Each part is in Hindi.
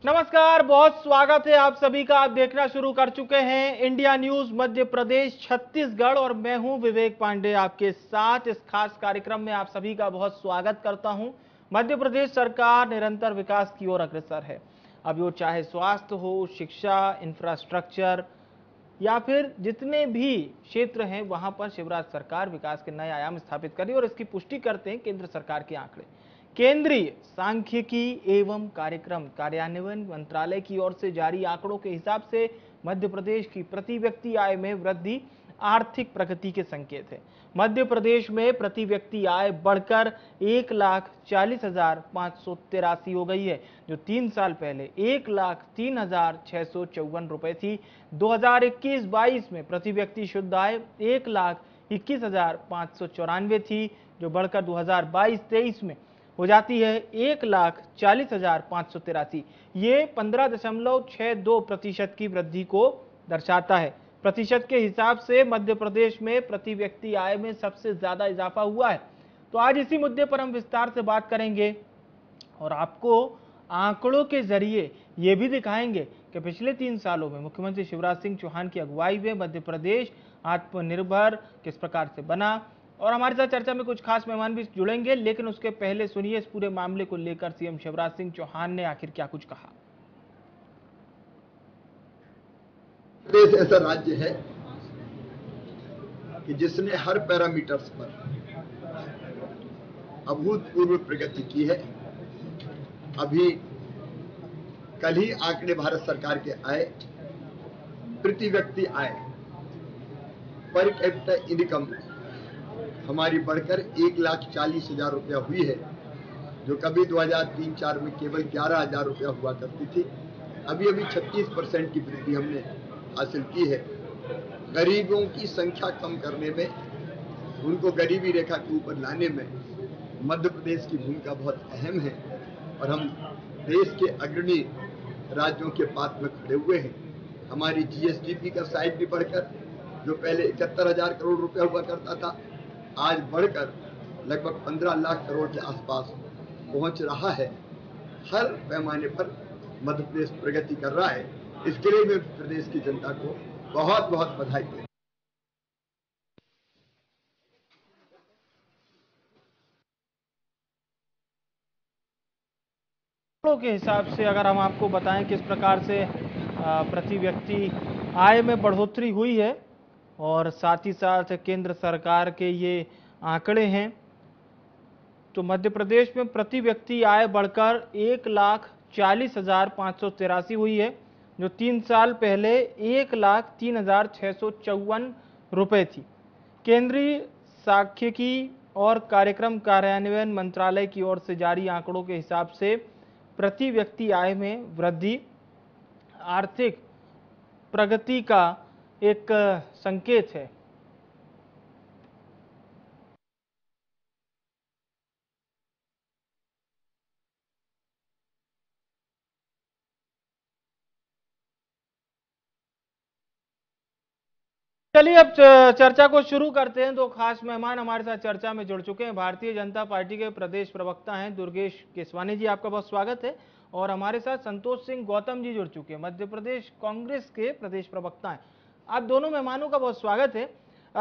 नमस्कार, बहुत स्वागत है आप सभी का। आप देखना शुरू कर चुके हैं इंडिया न्यूज मध्य प्रदेश छत्तीसगढ़ और मैं हूं विवेक पांडे आपके साथ। इस खास कार्यक्रम में आप सभी का बहुत स्वागत करता हूं। मध्य प्रदेश सरकार निरंतर विकास की ओर अग्रसर है। अब वो चाहे स्वास्थ्य हो, शिक्षा, इंफ्रास्ट्रक्चर या फिर जितने भी क्षेत्र हैं वहां पर शिवराज सरकार विकास के नए आयाम स्थापित कर रही है और इसकी पुष्टि करते हैं केंद्र सरकार के आंकड़े। केंद्रीय सांख्यिकी एवं कार्यक्रम कार्यान्वयन मंत्रालय की ओर से जारी आंकड़ों के हिसाब से मध्य प्रदेश की प्रति व्यक्ति आय में वृद्धि आर्थिक प्रगति के संकेत है। मध्य प्रदेश में प्रति व्यक्ति आय बढ़कर 1,40,583 हो गई है, जो 3 साल पहले 1,03,654 रुपए थी। 2021-22 में प्रति व्यक्ति शुद्ध आय 1,21,594 थी, जो बढ़कर 2022-23 में हो जाती है 1,40,583। ये 15.62% की वृद्धि को दर्शाता है। प्रतिशत के हिसाब से मध्य प्रदेश में प्रति व्यक्ति आय में सबसे ज्यादा इजाफा हुआ है। तो आज इसी मुद्दे पर हम विस्तार से बात करेंगे और आपको आंकड़ों के जरिए ये भी दिखाएंगे कि पिछले 3 सालों में मुख्यमंत्री शिवराज सिंह चौहान की अगुवाई में मध्य प्रदेश आत्मनिर्भर किस प्रकार से बना। और हमारे साथ चर्चा में कुछ खास मेहमान भी जुड़ेंगे, लेकिन उसके पहले सुनिए इस पूरे मामले को लेकर सीएम शिवराज सिंह चौहान ने आखिर क्या कुछ कहा। देश ऐसा राज्य है कि जिसने हर पैरामीटर्स पर अभूतपूर्व प्रगति की है। अभी कल ही आंकड़े भारत सरकार के आए, प्रति व्यक्ति आय पर कैपिटा इनकम हमारी बढ़कर 1,40,000 रुपया हुई है, जो कभी 2003-04 में केवल 11,000 रुपया हुआ करती थी। अभी 36% की वृद्धि हमने हासिल की है। गरीबों की संख्या कम करने में, उनको गरीबी रेखा के ऊपर लाने में मध्य प्रदेश की भूमिका बहुत अहम है और हम देश के अग्रणी राज्यों के पास में खड़े हुए हैं। हमारी जीएसडीपी का साइज भी बढ़कर, जो पहले 71,000 करोड़ रुपया हुआ करता था, आज बढ़कर लगभग 15 लाख करोड़ के आसपास पहुंच रहा है। हर पैमाने पर मध्य प्रदेश प्रगति कर रहा है। इसके लिए मैं प्रदेश की जनता को बहुत बहुत बधाई देता हूं। के हिसाब से अगर हम आपको बताएं किस प्रकार से प्रति व्यक्ति आय में बढ़ोतरी हुई है और साथ ही साथ केंद्र सरकार के ये आंकड़े हैं, तो मध्य प्रदेश में प्रति व्यक्ति आय बढ़कर 1,40,583 हुई है, जो 3 साल पहले 1,03,654 रुपए थी। केंद्रीय सांख्यिकी और कार्यक्रम कार्यान्वयन मंत्रालय की ओर से जारी आंकड़ों के हिसाब से प्रति व्यक्ति आय में वृद्धि आर्थिक प्रगति का एक संकेत है। चलिए अब चर्चा को शुरू करते हैं। दो खास मेहमान हमारे साथ चर्चा में जुड़ चुके हैं। भारतीय जनता पार्टी के प्रदेश प्रवक्ता हैं दुर्गेश केसवानी जी, आपका बहुत स्वागत है। और हमारे साथ संतोष सिंह गौतम जी जुड़ चुके हैं, मध्य प्रदेश कांग्रेस के प्रदेश प्रवक्ता हैं। आप दोनों मेहमानों का बहुत स्वागत है।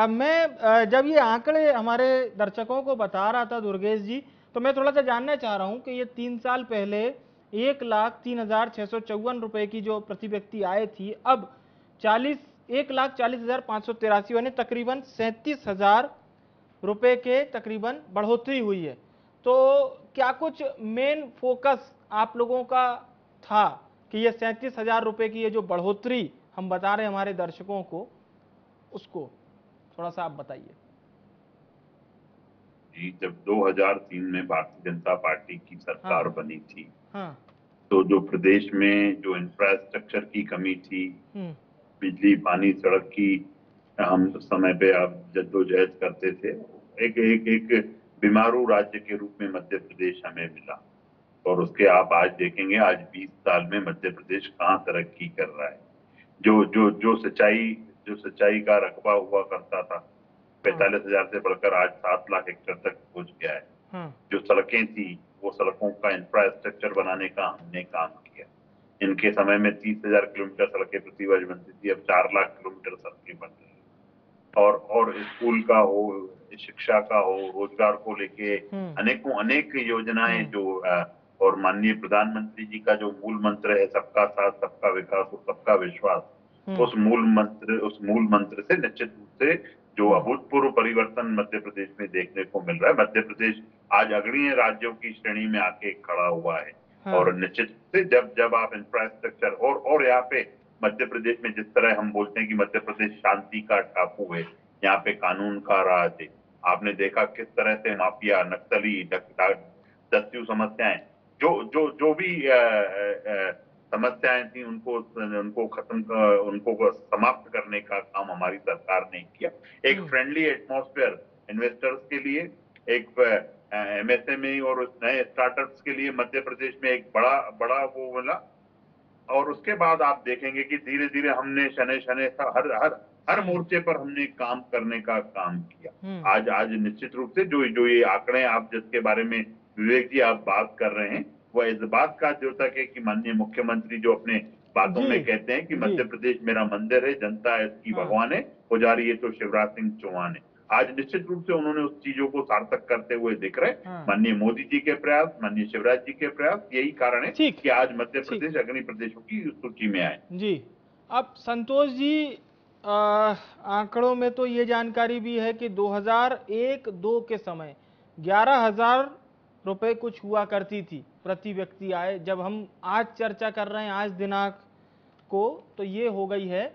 मैं जब ये आंकड़े हमारे दर्शकों को बता रहा था दुर्गेश जी, तो मैं थोड़ा सा जानना चाह रहा हूं कि ये 3 साल पहले 1,03,654 रुपए की जो प्रति व्यक्ति आय थी, अब 1,40,583 यानी तकरीबन 37,000 रुपए के तकरीबन बढ़ोतरी हुई है। तो क्या कुछ मेन फोकस आप लोगों का था कि ये 37,000 रुपए की ये जो बढ़ोतरी हम बता रहे हैं हमारे दर्शकों को, उसको थोड़ा सा आप बताइए। जी, जब 2003 में भारतीय जनता पार्टी की सरकार बनी थी, हाँ, तो जो प्रदेश में जो इंफ्रास्ट्रक्चर की कमी थी, बिजली, पानी, सड़क की, हम समय पे अब जद्दोजहद करते थे। एक बीमारू राज्य के रूप में मध्य प्रदेश हमें मिला और उसके आप आज देखेंगे आज 20 साल में मध्य प्रदेश कहाँ तरक्की कर रहा है। जो सच्चाई का रकबा हुआ करता था 45,000 से बढ़कर आज 7 लाख हेक्टेयर तक पहुंच गया है। जो सड़कें थी वो सड़कों का इंफ्रास्ट्रक्चर बनाने का हमने काम किया। इनके समय में 30,000 किलोमीटर सड़कें प्रति वर्ष बनती थी, अब 4 लाख किलोमीटर सड़कें बन रही है। और स्कूल का हो, शिक्षा का हो, रोजगार को लेके अनेक योजनाएं जो और माननीय प्रधानमंत्री जी का जो मूल मंत्र है सबका साथ, सबका विकास और सबका विश्वास, उस मूल मंत्र से निश्चित रूप से जो अभूतपूर्व परिवर्तन मध्य प्रदेश में देखने को मिल रहा है। मध्य प्रदेश आज अग्रणी राज्यों की श्रेणी में आके खड़ा हुआ है। और निश्चित रूप से जब आप इंफ्रास्ट्रक्चर और यहाँ पे मध्य प्रदेश में जिस तरह हम बोलते हैं कि मध्य प्रदेश शांति का टापू है, यहाँ पे कानून का राज है। आपने देखा किस तरह से माफिया, नक्सली, दस्यु समस्याएं, जो भी समस्याएं थी उनको समाप्त करने का काम हमारी सरकार ने किया। एक फ्रेंडली एटमॉस्फेयर इन्वेस्टर्स के लिए, एक एमएसएमई और नए स्टार्टअप्स के लिए मध्य प्रदेश में एक बड़ा वो मिला। और उसके बाद आप देखेंगे कि धीरे धीरे हमने शने हर मोर्चे पर हमने काम करने का काम किया। आज निश्चित रूप से जो ये आंकड़े आप जिसके बारे में विवेक जी आप बात कर रहे हैं, वह इस बात का द्योतक है कि माननीय मुख्यमंत्री जो अपने बातों में कहते हैं कि मध्य प्रदेश मेरा मंदिर है, जनता इसकी भगवान है, पुजारी ये तो शिवराज सिंह चौहान है। आज निश्चित रूप से उन्होंने उस चीजों को सार्थक करते हुए दिख रहे। माननीय मोदी जी के प्रयास, माननीय शिवराज जी के प्रयास, यही कारण है कि आज मध्य प्रदेश अग्रणी प्रदेशों की सूची में आए। जी, अब संतोष जी, आंकड़ों में तो ये जानकारी भी है कि 2001-2 के समय 11,000 रुपए कुछ हुआ करती थी प्रति व्यक्ति आय। जब हम आज चर्चा कर रहे हैं आज दिनांक को, तो ये हो गई है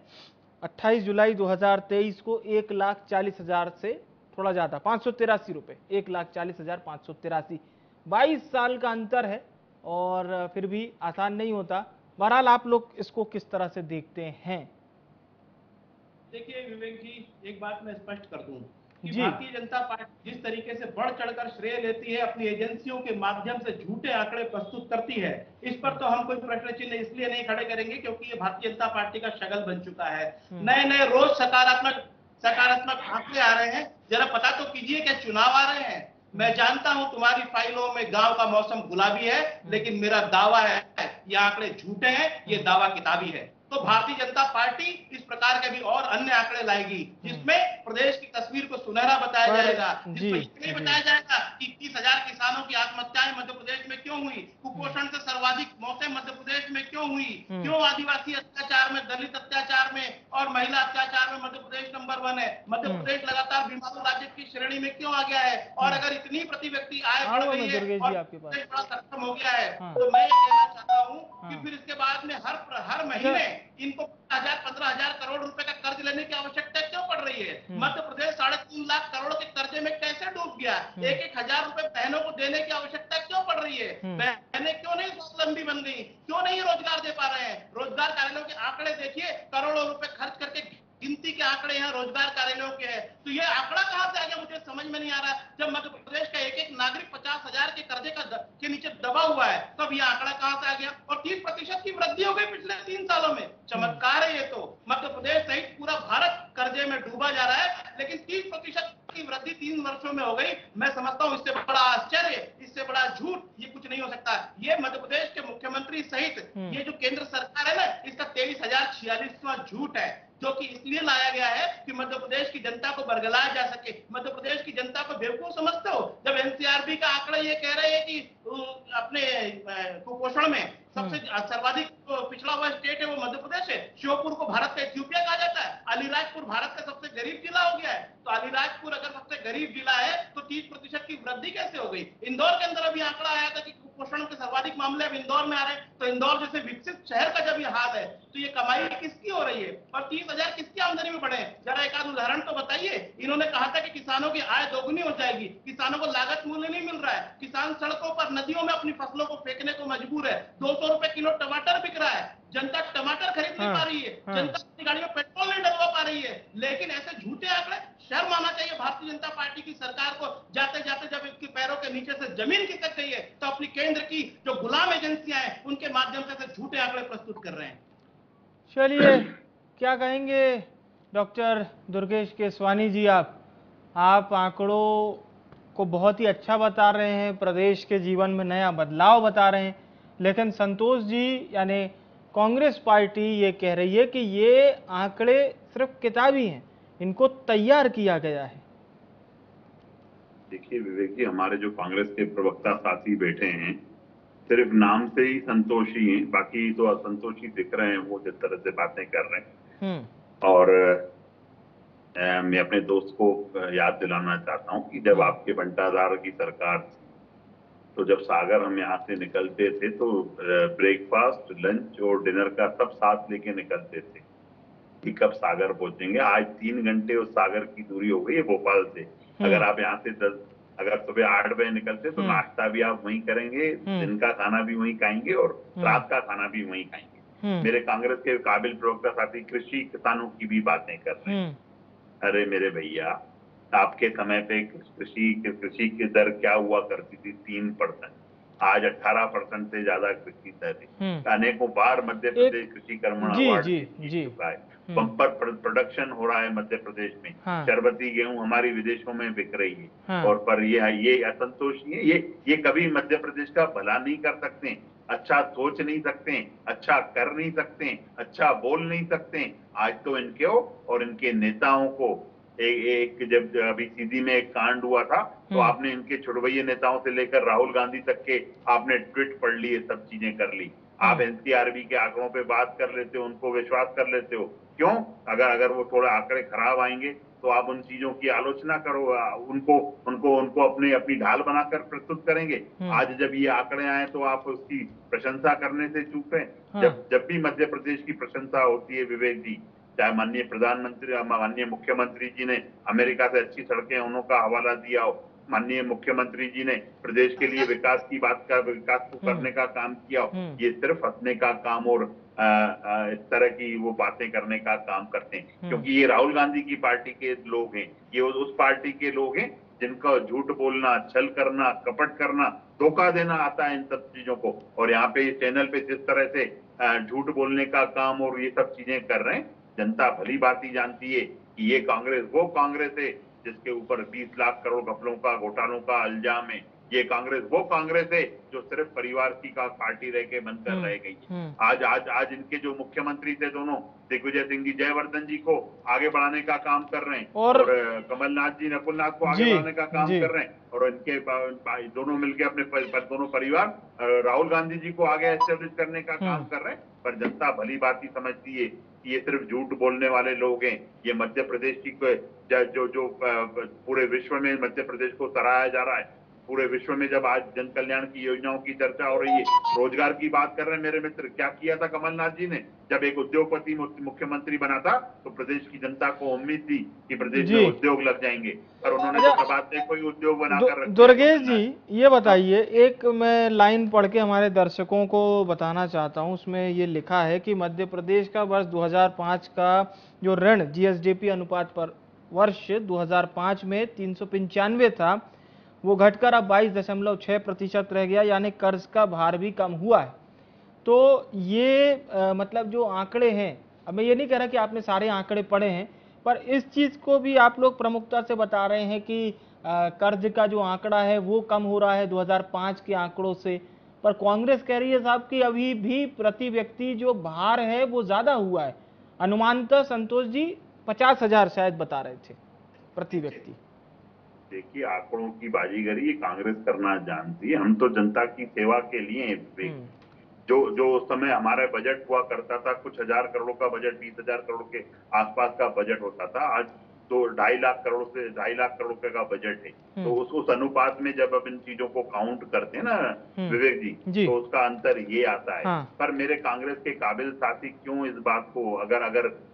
28 जुलाई 2023 को 1,40,000 से थोड़ा ज्यादा, 583 रुपए, 1,40,583। 22 साल का अंतर है और फिर भी आसान नहीं होता। बहरहाल आप लोग इसको किस तरह से देखते हैं? देखिए विवेक जी, एक बात मैं स्पष्ट कर दूं कि भारतीय जनता पार्टी जिस तरीके से बढ़ चढ़कर श्रेय लेती है, अपनी एजेंसियों के माध्यम से झूठे आंकड़े प्रस्तुत करती है, इस पर तो हम कोई प्रश्न चिन्ह इसलिए नहीं खड़े करेंगे क्योंकि ये भारतीय जनता पार्टी का शगल बन चुका है। नए नए रोज सकारात्मक आंकड़े आ रहे हैं। जरा पता तो कीजिए क्या चुनाव आ रहे हैं। मैं जानता हूं तुम्हारी फाइलों में गांव का मौसम गुलाबी है, लेकिन मेरा दावा है ये आंकड़े झूठे हैं, ये दावा किताबी है। तो भारतीय जनता पार्टी इस प्रकार के भी और अन्य आंकड़े लाएगी जिसमें प्रदेश की तस्वीर को सुनहरा बताया जाएगा, जिसमें ये बताया जाएगा कि 21,000 किसानों की आत्महत्याएं मध्य प्रदेश में क्यों हुई, कुपोषण से सर्वाधिक मौतें मध्य प्रदेश में क्यों हुई, क्यों आदिवासी अत्याचार में, दलित अत्याचार में और महिला अत्याचार में मध्य प्रदेश नंबर 1 है। मध्य प्रदेश लगातार बीमारू राज्य की श्रेणी में क्यों आ गया है। और अगर इतनी प्रति व्यक्ति आय बढ़ गई है और प्रदेश बड़ा सक्षम हो गया है, तो मैं ये कहना चाहता हूँ कि फिर इसके बाद में हर महीने इनको 15,000 करोड़ रुपए का कर्ज लेने की आवश्यकता क्यों पड़ रही है। मध्य प्रदेश 3.5 लाख करोड़ के कर्जे में कैसे डूब गया। 1,000 रुपए बहनों को देने की आवश्यकता क्यों पड़ रही है। बहनें क्यों नहीं स्वावलंबी बन गई, क्यों नहीं रोजगार दे पा रहे हैं। रोजगार कार्यालयों के आंकड़े देखिए, करोड़ों रुपए खर्च करके गिनती के आंकड़े यहाँ रोजगार कार्यालयों के हैं। तो ये आंकड़ा कहां से आ गया, मुझे समझ में नहीं आ रहा। जब मध्य प्रदेश का एक नागरिक 50,000 के कर्जे के नीचे दबा हुआ है, तब ये आंकड़ा कहां से आ गया। और 30% की वृद्धि हो गई पिछले 3 सालों में। चमत्कार है ये तो। मध्य प्रदेश सहित पूरा भारत कर्जे में डूबा जा रहा है, लेकिन 30% की वृद्धि 3 वर्षों में हो गई। मैं समझता हूं इससे बड़ा आश्चर्य, इससे बड़ा झूठ ये कुछ नहीं हो सकता। ये मध्य प्रदेश के मुख्यमंत्री सहित ये जो केंद्र सरकार है ना, इसका 23,046वां झूठ है, जो कि इसलिए लाया गया है कि मध्य प्रदेश की जनता को बरगलाया जा सके। मध्य प्रदेश की जनता को बेवकूफ समझते हो। जब एनसीआरबी का आंकड़ा ये कह रहे हैं कि अपने कुपोषण में सबसे सर्वाधिक पिछड़ा हुआ स्टेट है वो मध्य प्रदेश है। श्योपुर को भारत का इथियोपिया कहा जाता है। अलीराजपुर भारत का सबसे गरीब जिला हो गया है। तो अलीराजपुर अगर सबसे गरीब जिला है तो 30% की वृद्धि कैसे हो गई। इंदौर के अंदर अभी आंकड़ा आया था कि कुपोषण के सर्वाधिक मामले अब इंदौर में आ रहे हैं। तो इंदौर जैसे विकसित शहर का जब ये हाल है, तो ये कमाई किसकी हो रही है और 30,000 किसकी आमदनी में बढ़े। जरा एक आध उदाहरण तो बताइए। इन्होंने कहा था कि किसानों की आय दोगुनी हो जाएगी, किसानों को लागत मूल्य नहीं मिल रहा है, किसान सड़कों पर नदियों में अपनी फसलों को फेंकने को मजबूर है। 200 रुपए किलो टमाटर बिक रहा है, जनता टमाटर खरीद नहीं पा रही है, जनता अपनी गाड़ी में पेट्रोल नहीं डलवा पा रही है। लेकिन ऐसे झूठे आंकड़े, शर्म आना चाहिए भारतीय जनता पार्टी की सरकार को। जाते जाते जब इसके पैरों के नीचे से जमीन खिसक गई है, तो अपनी केंद्र की जो गुलाम एजेंसियां हैं उनके माध्यम से झूठे आंकड़े प्रस्तुत कर रहे हैं। चलिए, क्या कहेंगे डॉक्टर दुर्गेश केसवानी जी, आप आंकड़ों को बहुत ही अच्छा बता रहे हैं, प्रदेश के जीवन में नया बदलाव बता रहे हैं, लेकिन संतोष जी यानी कांग्रेस पार्टी ये कह रही है कि ये आंकड़े सिर्फ किताबी हैं, इनको तैयार किया गया है। देखिए विवेक जी, हमारे जो कांग्रेस के प्रवक्ता साथी बैठे हैं सिर्फ नाम से ही संतोषी हैं, बाकी तो असंतोषी दिख रहे हैं वो जिस तरह से बातें कर रहे हैं। और मैं अपने दोस्त को याद दिलाना चाहता हूं कि जब आपके बंटाधार की सरकार थी तो जब सागर हम यहाँ से निकलते थे तो ब्रेकफास्ट, लंच और डिनर का सब साथ लेके निकलते थे कि कब सागर पहुंचेंगे। आज 3 घंटे उस सागर की दूरी हो गई है भोपाल से। अगर आप यहाँ से अगर सुबह 8 बजे निकलते तो नाश्ता भी आप वहीं करेंगे, दिन का खाना भी वहीं खाएंगे और रात का खाना भी वहीं खाएंगे। मेरे कांग्रेस के काबिल प्रवक्ता साथी कृषि किसानों की भी बातें कर रहे हैं। अरे मेरे भैया, आपके समय पे कृषि की दर क्या हुआ करती थी? 3%। आज 18% से ज्यादा कृषि दर है। अनेकों बार मध्य प्रदेश कृषि कर्मण अवार्ड जीत चुका है। बम्पर प्रोडक्शन हो रहा है मध्य प्रदेश में। शरबती गेहूं हमारी विदेशों में बिक रही है। और पर ये असंतोषी है। ये कभी मध्य प्रदेश का भला नहीं कर सकते, अच्छा सोच नहीं सकते, अच्छा कर नहीं सकते, अच्छा बोल नहीं सकते। आज तो इनके और इनके नेताओं को एक जब अभी सीधी में एक कांड हुआ था तो आपने इनके छुड़वैये नेताओं से लेकर राहुल गांधी तक के आपने ट्वीट पढ़ लिए, सब चीजें कर ली। आप एनसीआरबी के आंकड़ों पे बात कर लेते हो, उनको विश्वास कर लेते हो। क्यों? अगर वो थोड़ा आंकड़े खराब आएंगे तो आप उन चीजों की आलोचना करो, उनको अपनी ढाल बनाकर प्रस्तुत करेंगे। आज जब ये आंकड़े आए तो आप उसकी प्रशंसा करने से चूक रहे। जब भी मध्य प्रदेश की प्रशंसा होती है विवेक जी, चाहे माननीय प्रधानमंत्री, माननीय मुख्यमंत्री जी ने अमेरिका से अच्छी सड़कें उनका हवाला दिया हो, माननीय मुख्यमंत्री जी ने प्रदेश के लिए विकास को करने का काम किया हो, ये सिर्फ हंसने का काम और इस तरह की वो बातें करने का काम करते हैं। क्योंकि ये राहुल गांधी की पार्टी के लोग हैं, ये उस पार्टी के लोग हैं जिनका झूठ बोलना, छल करना, कपट करना, धोखा देना आता है इन सब चीजों को। और यहाँ पे चैनल पे जिस तरह से झूठ बोलने का काम और ये सब चीजें कर रहे हैं, जनता भली भांति जानती है कि ये कांग्रेस वो कांग्रेस है जिसके ऊपर 20 लाख करोड़ घपलों का, घोटालों का इल्जाम है। ये कांग्रेस वो कांग्रेस है जो सिर्फ परिवार की का पार्टी रह के बनकर रह गई है। आज इनके जो मुख्यमंत्री थे दोनों, दिग्विजय सिंह जी जयवर्धन जी को आगे बढ़ाने का काम कर रहे हैं और कमलनाथ जी नकुलनाथ को आगे बढ़ाने का काम कर रहे हैं। और इनके दोनों मिलकर अपने दोनों परिवार राहुल गांधी जी को आगे एस्टेब्लिश करने का काम कर रहे हैं। पर जनता भली बात समझती है कि ये सिर्फ झूठ बोलने वाले लोग हैं। ये मध्य प्रदेश की जो पूरे विश्व में मध्य प्रदेश को सराहा जा रहा है, पूरे विश्व में जब आज जन कल्याण की योजनाओं की चर्चा हो रही है, रोजगार की बात कर रहे हैं मेरे मित्र, क्या किया था कमलनाथ जी ने? जब एक उद्योगपति मुख्यमंत्री बना था तो प्रदेश की जनता को उम्मीद थी कि प्रदेश में उद्योग लग जाएंगे, पर उन्होंने तो बाद में कोई उद्योग बनाकर रखा। दुर्गेश जी ये बताइए, एक मैं लाइन पढ़ के हमारे दर्शकों को बताना चाहता हूँ, उसमें ये लिखा है कि मध्य प्रदेश का वर्ष 2005 का जो ऋण जीएसडीपी अनुपात पर वर्ष 2005 में 395 था, वो घटकर अब 22.6% रह गया, यानी कर्ज का भार भी कम हुआ है। तो ये मतलब जो आंकड़े हैं, अब मैं ये नहीं कह रहा कि आपने सारे आंकड़े पढ़े हैं, पर इस चीज को भी आप लोग प्रमुखता से बता रहे हैं कि कर्ज का जो आंकड़ा है वो कम हो रहा है 2005 के आंकड़ों से। पर कांग्रेस कह रही है साहब कि अभी भी प्रति व्यक्ति जो भार है वो ज्यादा हुआ है। अनुमानतः संतोष जी 50,000 शायद बता रहे थे प्रति व्यक्ति। देखिए, आंकड़ों की बाजीगरी ये कांग्रेस करना जानती है। हम तो जनता की सेवा के लिए जो उस समय हमारा बजट हुआ करता था, कुछ हजार करोड़ का बजट, 20,000 करोड़ के आसपास का बजट होता था, आज तो 2.5 लाख करोड़ से 2.5 लाख करोड़ का बजट है। तो उस अनुपात में जब अब इन चीजों को काउंट करते हैं ना विवेक जी, तो उसका अंतर ये आता है। पर मेरे कांग्रेस के काबिल साथी क्यों इस बात को,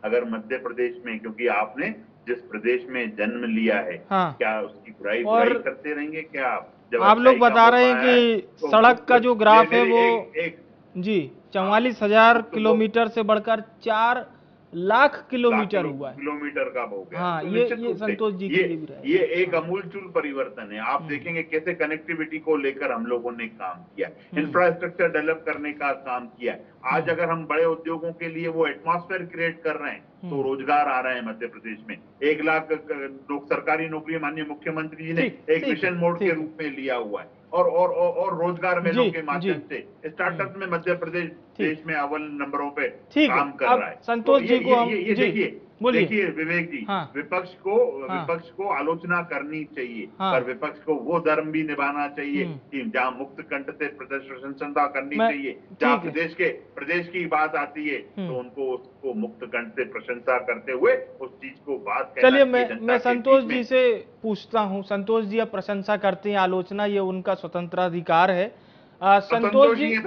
अगर मध्य प्रदेश में, क्योंकि आपने जिस प्रदेश में जन्म लिया है, क्या उसकी बुराई करते रहेंगे क्या आप? जब आप लोग बता रहे हैं कि सड़क का जो ग्राफ है वो जी 44,000 किलोमीटर से बढ़कर 4 लाख किलोमीटर हुआ है, किलोमीटर का हो गया। हाँ, ये संतोष जी के लिए भी ये एक अमूलचूल परिवर्तन है। आप देखेंगे कैसे कनेक्टिविटी को लेकर हम लोगों ने काम किया, इंफ्रास्ट्रक्चर डेवलप करने का काम किया। आज अगर हम बड़े उद्योगों के लिए वो एटमॉस्फेयर क्रिएट कर रहे हैं तो रोजगार आ रहे हैं मध्य प्रदेश में। 1 लाख लोग सरकारी नौकरी माननीय मुख्यमंत्री जी ने एक मिशन मोड के रूप में लिया हुआ है और रोजगार मेलों के माध्यम से स्टार्टअप में मध्य प्रदेश देश में अव्वल नंबरों पे काम कर रहा है। संतोष जी को हम देखिए विवेक जी, विपक्ष को आलोचना करनी चाहिए, पर विपक्ष को वो धर्म भी निभाना चाहिए कि जहाँ मुक्त कंठ से प्रशंसा करनी चाहिए, जहाँ प्रदेश की बात आती है तो उनको उसको मुक्त कंठ से प्रशंसा करते हुए उस चीज को बात कहना। चलिए मैं संतोष जी से पूछता हूँ। संतोष जी अब प्रशंसा करते हैं, आलोचना ये उनका स्वतंत्र अधिकार है। संतोष जी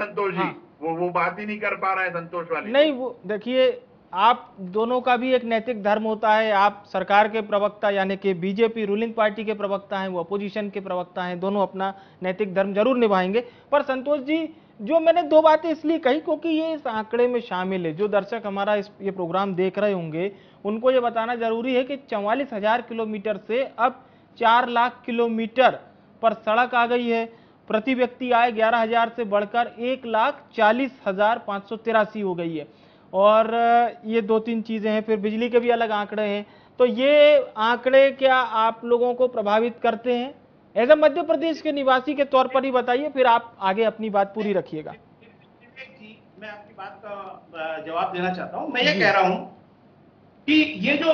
वो बात ही नहीं कर पा रहा है संतोष वाली। नहीं, वो देखिए, आप दोनों का भी एक नैतिक धर्म होता है। आप सरकार के प्रवक्ता यानी कि बीजेपी रूलिंग पार्टी के प्रवक्ता हैं, वो अपोजिशन के प्रवक्ता हैं, दोनों अपना नैतिक धर्म जरूर निभाएंगे। पर संतोष जी, जो मैंने 2 बातें इसलिए कही क्योंकि ये इस आंकड़े में शामिल है। जो दर्शक हमारा ये प्रोग्राम देख रहे होंगे उनको ये बताना जरूरी है कि 44,000 किलोमीटर से अब 4 लाख किलोमीटर पर सड़क आ गई है। प्रति व्यक्ति आय 11,000 से बढ़कर 1,40,583 हो गई है। और ये 2-3 चीजें हैं, फिर बिजली के भी अलग आंकड़े हैं। तो ये आंकड़े क्या आप लोगों को प्रभावित करते हैं? एज ए मध्य प्रदेश के निवासी के तौर पर ही बताइए, फिर आप आगे अपनी बात पूरी रखिएगा। मैं आपकी बात का जवाब देना चाहता हूं। मैं ये कह रहा हूं कि ये जो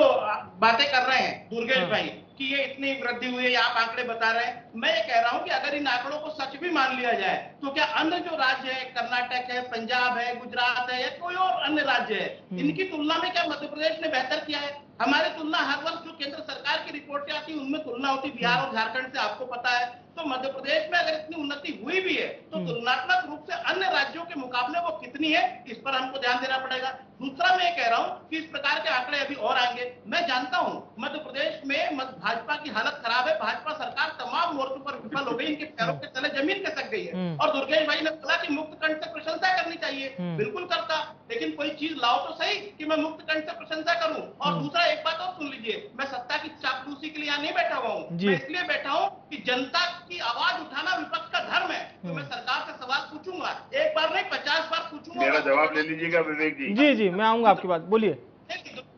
बातें कर रहे हैं दुर्गेश भाई कि ये इतनी वृद्धि हुई है, आप आंकड़े बता रहे हैं, मैं ये कह रहा हूं कि अगर इन आंकड़ों को सच भी मान लिया जाए तो क्या अन्य जो राज्य है, कर्नाटक है, पंजाब है, गुजरात है या कोई और अन्य राज्य है, इनकी तुलना में क्या मध्य प्रदेश ने बेहतर किया है? हमारी तुलना हर वर्ष जो केंद्र सरकार की रिपोर्टें आती है उनमें तुलना होती बिहार और झारखंड से, आपको पता है। तो मध्य प्रदेश में अगर इतनी उन्नति हुई भी है तो तुलनात्मक रूप से अन्य राज्यों के मुकाबले वो कितनी है, इस पर हमको ध्यान देना पड़ेगा। दूसरा मैं कह रहा हूं कि इस प्रकार के आंकड़े अभी और आएंगे। मैं जानता हूं मध्य प्रदेश में भाजपा की हालत खराब है, भाजपा सरकार तमाम मोर्चों पर विफल हो गई, इनके पैरों के तले जमीन खिसक गई है। और दुर्गेश भाई ने बोला कि मुक्त कंठ से प्रशंसा करनी चाहिए, बिल्कुल करता, लेकिन कोई चीज लाओ तो सही कि मैं मुक्त कंठ से प्रशंसा करूं। और दूसरा एक बात और सुन लीजिए, मैं सत्ता की चापलूसी के लिए यहाँ नहीं बैठा हुआ हूँ, मैं इसलिए बैठा हूँ कि जनता की आवाज उठाना विपक्ष का धर्म है। तो मैं सरकार से सवाल पूछूंगा, एक बार नहीं 50 बार पूछूंगा। मेरा जवाब ले लीजिएगा विवेक जी। जी मैं आऊंगा आपकी बात, बोलिए।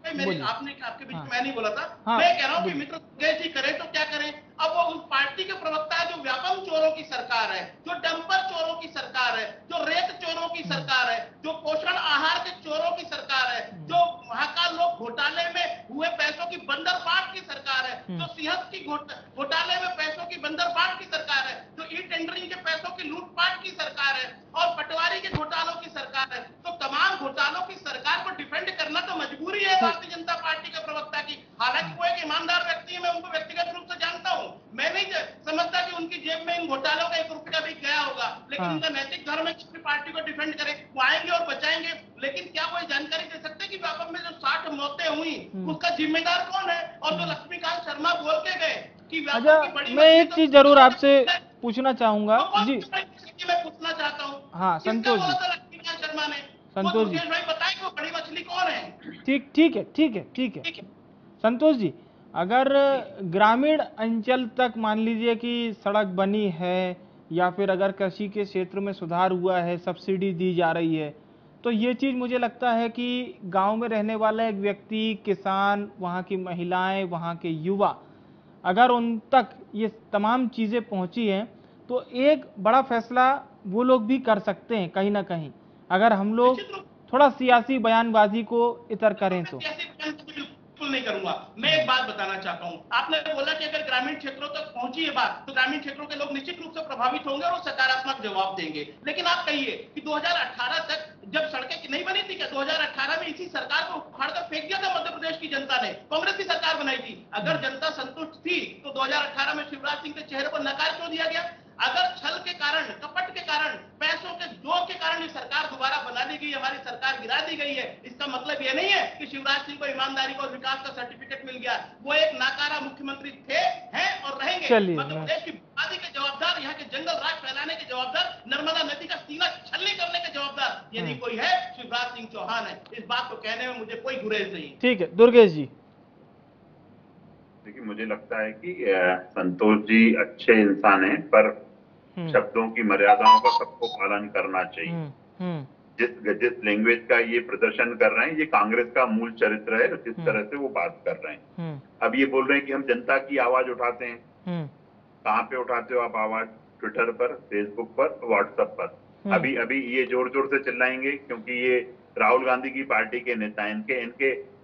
आपके बीच में मैं नहीं बोला था। मैं कह रहा हूँ कि मित्र सुरेश जी करें तो क्या करें? अब वो उस पार्टी के प्रवक्ता है जो व्यापम चोरों की सरकार है, जो डंपर चोरों की सरकार है, जो रेत चोरों की सरकार है, जो पोषण आहार के चोरों की सरकार है, जो महाकाल लोक घोटाले में हुए पैसों की बंदरबाट की सरकार है, जो सिंहस्थ की घोटाले में पैसों की बंदरबाट की सरकार है, जो ई टेंडरिंग के पैसों की लूटपाट की सरकार है और पटवारी के घोटालों की सरकार है। तो तमाम घोटालों की सरकार को डिफेंड करना तो मजबूरी है भारतीय जनता पार्टी के प्रवक्ता की। हालांकि वो एक ईमानदार व्यक्ति है, मैं उनको व्यक्तिगत रूप से जानता हूं, मैं नहीं समझता कि उनकी जेब में इन घोटालों का 1 रुपया भी गया होगा, लेकिन उनका नैतिक धर्म है कि पार्टी को डिफेंड करे, वो आएंगे और बचाएंगे। लेकिन क्या वो जानकारी दे सकते कि व्यापम में जो 60 मौतें हुई उसका जिम्मेदार कौन है? और जो लक्ष्मीकांत शर्मा बोल के गए कि व्यापम की बड़ी, मैं एक चीज जरूर आपसे पूछना चाहूंगा जी, मैं पूछना चाहता हूँ। हाँ संतोष जी, लक्ष्मीकांत शर्मा ने, संतोष जी भाई बताएं कि वो बड़ी मछली कौन है? ठीक है संतोष जी, अगर ग्रामीण अंचल तक मान लीजिए कि सड़क बनी है या फिर अगर कृषि के क्षेत्र में सुधार हुआ है, सब्सिडी दी जा रही है, तो ये चीज़ मुझे लगता है कि गांव में रहने वाला एक व्यक्ति, किसान, वहाँ की महिलाएं, वहाँ के युवा, अगर उन तक ये तमाम चीज़ें पहुँची हैं तो एक बड़ा फैसला वो लोग भी कर सकते हैं कहीं ना कहीं, अगर हम लोग थोड़ा सियासी बयानबाजी को इतर करें तो। नहीं करूंगा। मैं एक बात बताना चाहता हूं, आपने बोला कि अगर ग्रामीण क्षेत्रों तक पहुंची है बात तो ग्रामीण क्षेत्रों के लोग निश्चित रूप से प्रभावित होंगे और सकारात्मक जवाब देंगे। लेकिन आप कहिए कि 2018 तक जब सड़कें नहीं बनी थी क्या? 2018 में इसी सरकार को उखाड़कर फेंक दिया था मध्य प्रदेश की जनता ने, कांग्रेस की सरकार बनाई थी। अगर जनता संतुष्ट थी तो 2018 में शिवराज सिंह के चेहरे पर नकार क्यों दिया गया? अगर छल के कारण, कपट के कारण, पैसों के जोर के कारण ये सरकार दोबारा बना दी गई, हमारी सरकार गिरा दी गई है, इसका मतलब ये नहीं है कि शिवराज सिंह को ईमानदारी और विकास का सर्टिफिकेट मिल गया। वो एक नाकारा मुख्यमंत्री थे, हैं और रहेंगे। मध्य प्रदेश की बर्बादी के जवाबदार, यहाँ के जंगल राज फैलाने के जवाबदार, नर्मदा नदी का सीना छलनी करने के जवाबदार यदि कोई है, शिवराज सिंह चौहान है। इस बात को कहने में मुझे कोई गुरेज नहीं। ठीक है दुर्गेश जी। देखिए, मुझे लगता है कि संतोष जी अच्छे इंसान हैं, पर शब्दों की मर्यादाओं का सबको पालन करना चाहिए। जिस लैंग्वेज का ये प्रदर्शन कर रहे हैं, ये कांग्रेस का मूल चरित्र है, जिस तरह से वो बात कर रहे हैं। अब ये बोल रहे हैं कि हम जनता की आवाज उठाते हैं। कहाँ पे उठाते हो आप आवाज? ट्विटर पर, फेसबुक पर, व्हाट्सएप पर। अभी ये जोर जोर से चिल्लाएंगे क्योंकि ये राहुल गांधी की पार्टी के नेता हैं।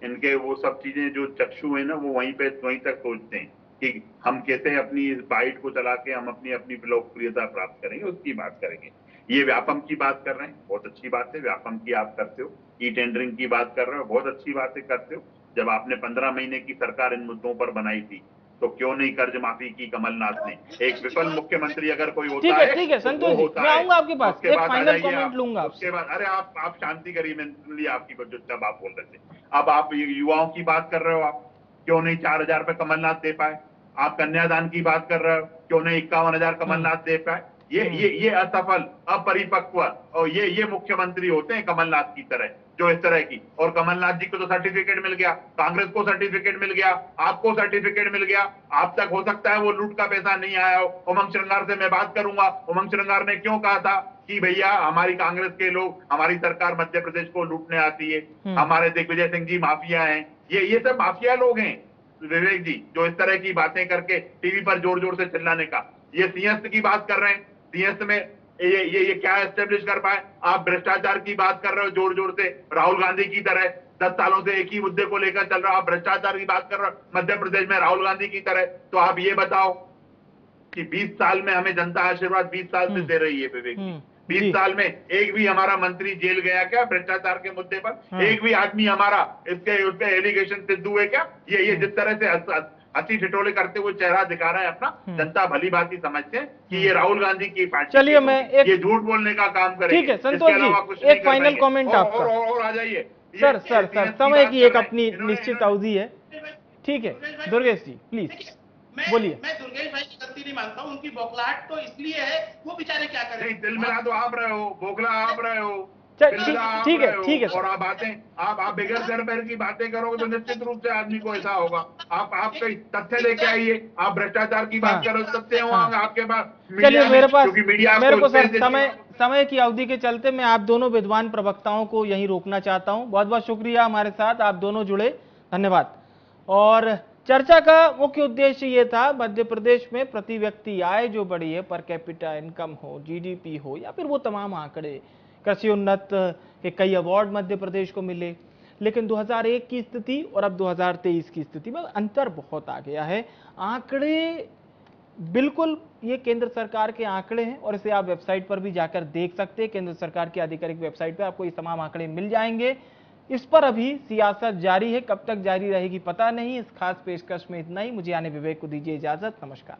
इनके वो सब चीजें जो चक्षु है ना, वो वहीं तक सोचते हैं कि हम कैसे अपनी इस बाइट को चला के हम अपनी लोकप्रियता प्राप्त करेंगे, उसकी बात करेंगे। ये व्यापम की बात कर रहे हैं, बहुत अच्छी बात है। व्यापम की आप करते हो, ई टेंडरिंग की बात कर रहे हो, बहुत अच्छी बातें करते हो। जब आपने 15 महीने की सरकार इन मुद्दों पर बनाई थी, तो क्यों नहीं कर्ज माफी की कमलनाथ ने? एक विफल मुख्यमंत्री अगर कोई होता है, ठीक है संतोष जी, मैं आऊंगा आपके पास, एक फाइनल कमेंट लूंगा उसके बाद। अरे आप शांति करिए, मैंने सुन लिया आपकी जब आप बोल रहे थे। अब आप युवाओं की बात कर रहे हो, आप क्यों नहीं 4,000 रुपए कमलनाथ दे पाए? आप कन्यादान की बात कर रहे हो, क्यों नहीं 51,000 कमलनाथ दे पाए? ये असफल, अपरिपक्व और ये मुख्यमंत्री होते हैं कमलनाथ की तरह, जो इस तरह की। और कमलनाथ जी को तो सर्टिफिकेट मिल गया, कांग्रेस को सर्टिफिकेट मिल गया, आपको सर्टिफिकेट मिल गया। आप तक हो सकता है वो लूट का पैसा नहीं आया हो। उमंग श्रृंगार से मैं बात करूंगा, उमंग श्रृंगार ने क्यों कहा था कि भैया हमारी कांग्रेस के लोग, हमारी सरकार मध्य प्रदेश को लूटने आती है, हमारे दिग्विजय सिंह जी माफिया हैं। ये सब माफिया लोग हैं विवेक जी, जो इस तरह की बातें करके टीवी पर जोर जोर से चिल्लाने का। ये सिंहस्थ की बात कर रहे हैं, सिंहस्थ में ये क्या एस्टेब्लिश कर पाए? आप भ्रष्टाचार की बात कर रहे हो जोर जोर से, राहुल गांधी की तरह 10 सालों से एक ही मुद्दे को लेकर चल रहा हो। आप भ्रष्टाचार की बात कर रहे हो मध्य प्रदेश में राहुल गांधी की तरह। तो आप ये बताओ कि 20 साल में हमें जनता आशीर्वाद 20 साल से दे रही है विवेक जी। 20 साल में एक भी हमारा मंत्री जेल गया क्या भ्रष्टाचार के मुद्दे पर? एक भी आदमी हमारा उसके एलिगेशन सिद्ध हुए क्या? ये जिस तरह से हंसी ठिठोले करते हुए चेहरा दिखा रहा है अपना, जनता भली भांति समझते हैं कि ये राहुल गांधी की पार्टी। चलिए मैं ये झूठ बोलने का काम करेंगे। ठीक है संतोष जी, एक फाइनल कमेंट आपका। और आ जाइए सर समय की एक अपनी निश्चित अवधि है। ठीक है दुर्गेश जी प्लीज बोलिए। मैं दुर्गेश भाई की गलती नहीं मानता हूँ, उनकी बौखलाहट तो इसलिए है, वो बेचारे क्या करें। दिल मिला तो आप रहे हो, बोखला आप रहे हो, ठीक है। और आप बगैर सर पैर की बातें करोगे तो निश्चित रूप से आदमी को ऐसा होगा। आप कई तथ्य लेके आइए। आप भ्रष्टाचार की बात करो, तथ्य होंगे आपके पास। चलिए मेरे को सर समय की अवधि के चलते मैं आप दोनों विद्वान प्रवक्ताओं को यहीं रोकना चाहता हूं। बहुत बहुत शुक्रिया हमारे साथ आप दोनों जुड़े, धन्यवाद। और चर्चा का मुख्य उद्देश्य ये था, मध्य प्रदेश में प्रति व्यक्ति आय जो बढ़ी है, पर कैपिटा इनकम हो, जीडीपी हो, या फिर वो तमाम आंकड़े, कृषि उन्नत के कई अवार्ड मध्य प्रदेश को मिले, लेकिन 2001 की स्थिति और अब 2023 की स्थिति में अंतर बहुत आ गया है। आंकड़े बिल्कुल ये केंद्र सरकार के आंकड़े हैं और इसे आप वेबसाइट पर भी जाकर देख सकते हैं। केंद्र सरकार की आधिकारिक वेबसाइट पर आपको ये तमाम आंकड़े मिल जाएंगे। इस पर अभी सियासत जारी है, कब तक जारी रहेगी पता नहीं। इस खास पेशकश में इतना ही। मुझे यानी विवेक को दीजिए इजाजत, नमस्कार।